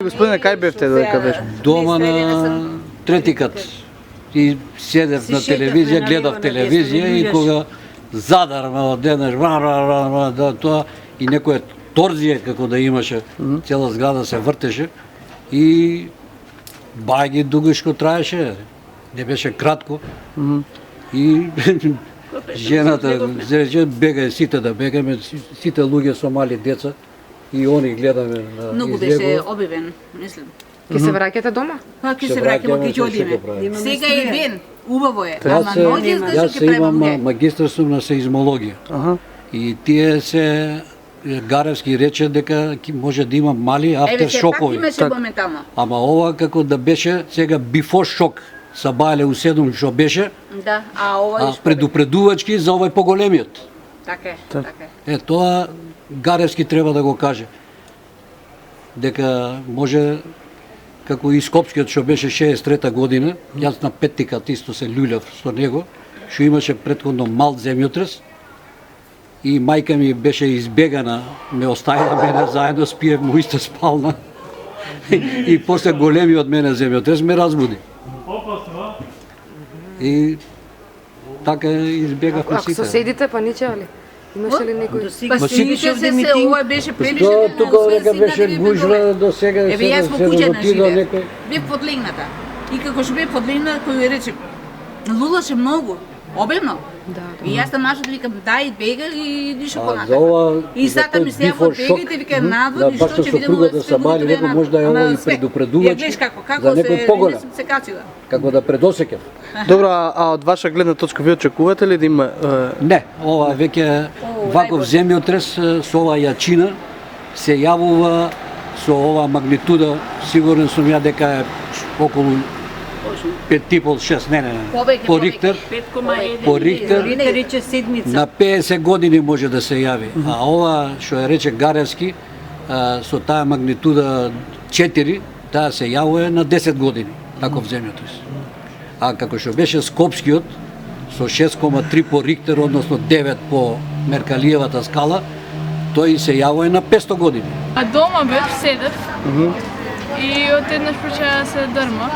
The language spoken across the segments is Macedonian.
господине, кај бевте додека беше? Дома на трети кат. И седев на телевизија, гледав телевизија и кога задарма од денеш, тоа и некоја торзија како да имаше, цела зграда се вртеше и бајги дугишко траеше, не беше кратко. И жената рече бегај сите да бегаме, сите луѓе со мали деца и они гледаме на Многу беше обивен, мислам. Ке се враќате дома? Ке се враќаме, ке ќе одиме. Сега е ден, убаво е. Јас се имам магистар сум на сеизмологија. И тие се Гаревски рече дека може да има мали автершокови. Ама ова како да беше сега бифор шок. Сабајле у 7 што беше. Да, а ова предупредувачки за овој поголемиот. Така е. Тоа Гаревски треба да го каже. Дека може како и Скопскиот што беше 63-та година, јас на петтикат исто се љулев со него, што имаше претходно мал земјотрес и мајка ми беше избегана, ме оставила мене заедно спиев му иста спална и после големиот мене земјотрес ме разбуди. И така избегавме сите. Ако соседите па ничего ли? Имаше ли некој? Па сите се, ова беше превише дека тука дека беше гужва до сега. Еве јас во куќа живеев. Бев подлегната. И како што бев подлегната, кој рече, лулаше многу, обемно. И јас на мажот викам, дај бега и ништо понатака. И сата ми се јаво бегите, вика надвор, и што ќе видам да се бали, некој може да ја ово и предупредувачи за некој поголем. Како да предосеќав. Добро, а од ваша гледна точка ви очекувате ли да има... Не, ова веќе ваков земјотрес со ова јачина се јавува со ова магнитуда, сигурен сум ја дека е околу 5,5-6, не, по Рихтер, на 50 години може да се јави. А ова што ја рече Гаревски, со таа магнитуда 4, таа се јавува на 10 години, таков земјотрес. А како што беше Скопскиот, со 6,3 по Рихтер, односно 9 по Меркалиевата скала, тој се јавува на 500 години. А дома бев, седев, и од еднаш почеа се дрма.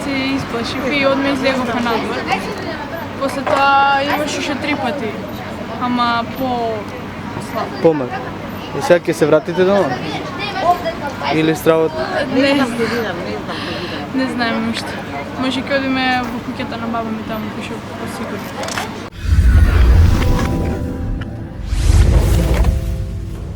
Се исплашив и одме излеговме надвор. После тоа имаше уште 3 пати, ама по-слабо. Помал. И сега ќе се вратите дома? Или стравот? Не знаем уште. Може ќе одиме во куќата на баба ми таму, пише по сигурно.